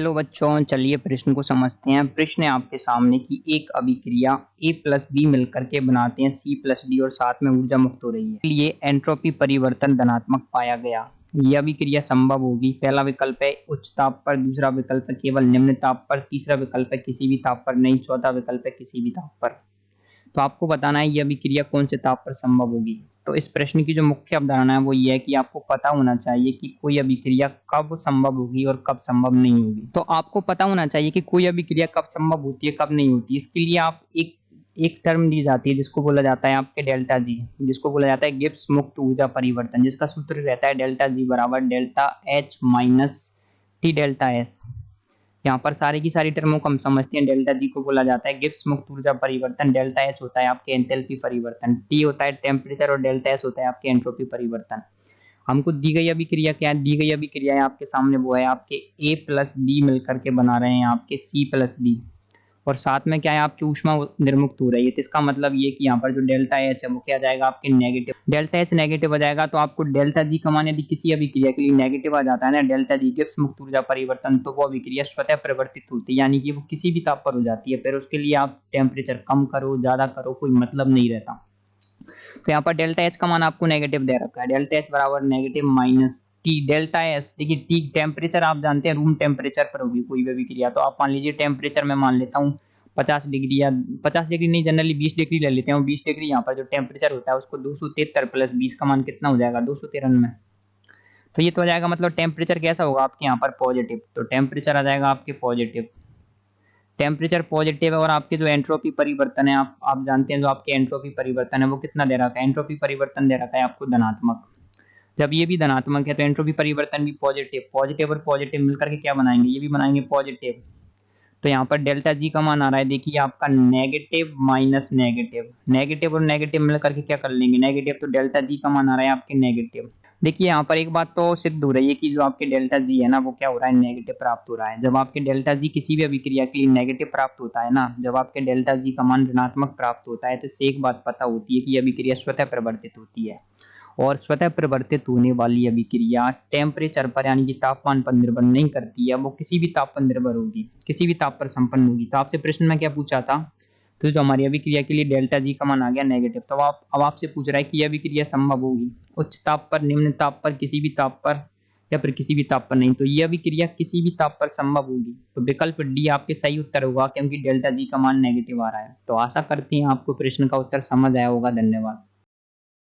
Hello बच्चों, चलिए प्रश्न को समझते हैं। प्रश्न है आपके सामने कि एक अभिक्रिया A प्लस बी मिलकर के बनाते हैं C प्लस डी और साथ में ऊर्जा मुक्त हो रही है। लिए एंट्रोपी परिवर्तन धनात्मक पाया गया। यह अभिक्रिया संभव होगी। पहला विकल्प है उच्च ताप पर, दूसरा विकल्प है केवल निम्न ताप पर, तीसरा विकल्प है किसी भी ताप पर नहीं, चौथा विकल्प है किसी भी ताप पर। तो आपको बताना है यह अभिक्रिया कौन से ताप पर संभव होगी। तो इस प्रश्न की जो मुख्य अवधारणा है वो ये है कि आपको पता होना चाहिए कि कोई अभिक्रिया कब संभव होगी और कब संभव नहीं होगी। तो आपको पता होना चाहिए कि कोई अभिक्रिया कब संभव होती है, कब नहीं होती। इसके लिए आप एक एक टर्म दी जाती है जिसको बोला जाता है आपके डेल्टा जी, जिसको बोला जाता है गिब्स मुक्त ऊर्जा परिवर्तन, जिसका सूत्र रहता है डेल्टा जी बराबर delta H minus T delta S. यहाँ पर सारी की सारी टर्मों को हम समझते हैं। डेल्टा जी को बोला जाता है गिब्स मुक्त ऊर्जा परिवर्तन, डेल्टा एच होता है आपके एंथैल्पी परिवर्तन, टी होता है टेम्परेचर और डेल्टा एस होता है आपके एंट्रोपी परिवर्तन। हमको दी गई अभिक्रिया क्या है? दी गई अभिक्रिया है आपके सामने वो है आपके ए प्लस बी मिलकर के बना रहे हैं आपके सी प्लस बी, और साथ में क्या है आपकी ऊष्मा निर्मुक्त हो रही है। तो इसका मतलब ये कि यहाँ पर जो डेल्टा एच है वो क्या आ जाएगा आपके नेगेटिव। डेल्टा एच नेगेटिव आ जाएगा तो आपको डेल्टा जी का मान यदि किसी अभिक्रिया के लिए नेगेटिव आ जाता है ना, डेल्टा जी गिब्स मुक्त ऊर्जा परिवर्तन, तो वो अभिक्रिया स्वतः परिवर्तित होती है, यानी कि वो किसी भी ताप पर हो जाती है। फिर उसके लिए आप टेम्परेचर कम करो ज्यादा करो कोई मतलब नहीं रहता। तो यहाँ पर डेल्टा एच का मान आपको नेगेटिव दे रखा है, डेल्टा एच बराबर negative minus T delta S. देखिए टी टेम्परेचर आप जानते हैं रूम टेम्परेचर पर होगी कोई भी अभिक्रिया। तो आप मान लीजिए टेम्परेचर में मान लेता हूँ 50 डिग्री, या 50 डिग्री नहीं जनरली 20 डिग्री ले लेते हैं। 20 डिग्री यहाँ पर जो टेम्परेचर होता है उसको 273 प्लस 20 का मान कितना हो जाएगा 293। तो ये तो हो जाएगा मतलब टेम्परेचर कैसा होगा आपके यहाँ पर पॉजिटिव। तो टेम्परेचर आ जाएगा आपके पॉजिटिव, टेम्परेचर पॉजिटिव है। और आपके जो एंट्रोपी परिवर्तन है आप जानते हैं जो आपके एंट्रोपी परिवर्तन है वो कितना दे रखा है, एंट्रोपी परिवर्तन दे रखा है आपको धनात्मक। जब ये भी धनात्मक है तो एंट्रोपी परिवर्तन भी पॉजिटिव, पॉजिटिव और पॉजिटिव मिलकर के क्या बनाएंगे, ये भी बनाएंगे पॉजिटिव। तो यहाँ पर डेल्टा जी का मान आ रहा है देखिए आपका नेगेटिव माइनस नेगेटिव, नेगेटिव और नेगेटिव मिलकर के क्या कर लेंगे नेगेटिव, तो डेल्टा जी का मान आ रहा है आपके नेगेटिव। देखिए यहाँ पर एक बात तो सिद्ध हो रही है कि जो आपके डेल्टा जी है ना वो क्या हो रहा है नेगेटिव प्राप्त हो रहा है। जब आपके डेल्टा जी किसी भी अभिक्रिया के लिए नेगेटिव प्राप्त होता है ना, जब आपके डेल्टा जी का मान ऋणात्मक प्राप्त होता है, तो इससे एक बात पता होती है कि यह अभिक्रिया स्वतः प्रवर्तित होती है। और स्वतः परिवर्तित होने वाली अभिक्रिया टेम्परेचर पर यानी कि तापमान पर निर्भर नहीं करती है, वो किसी भी ताप पर निर्भर होगी, किसी भी ताप पर संपन्न होगी। तो आपसे प्रश्न में क्या पूछा था, तो जो हमारी अभिक्रिया के लिए डेल्टा जी का मान आ गया नेगेटिव, तो अब आपसे पूछ रहा है कि यह अभिक्रिया संभव होगी उच्च ताप पर, निम्न ताप पर, किसी भी ताप पर, या फिर किसी भी ताप पर नहीं। तो यह अभिक्रिया किसी भी ताप पर संभव होगी। तो विकल्प डी आपके सही उत्तर होगा क्योंकि डेल्टा जी का मान नेगेटिव आ रहा है। तो आशा करते हैं आपको प्रश्न का उत्तर समझ आया होगा। धन्यवाद।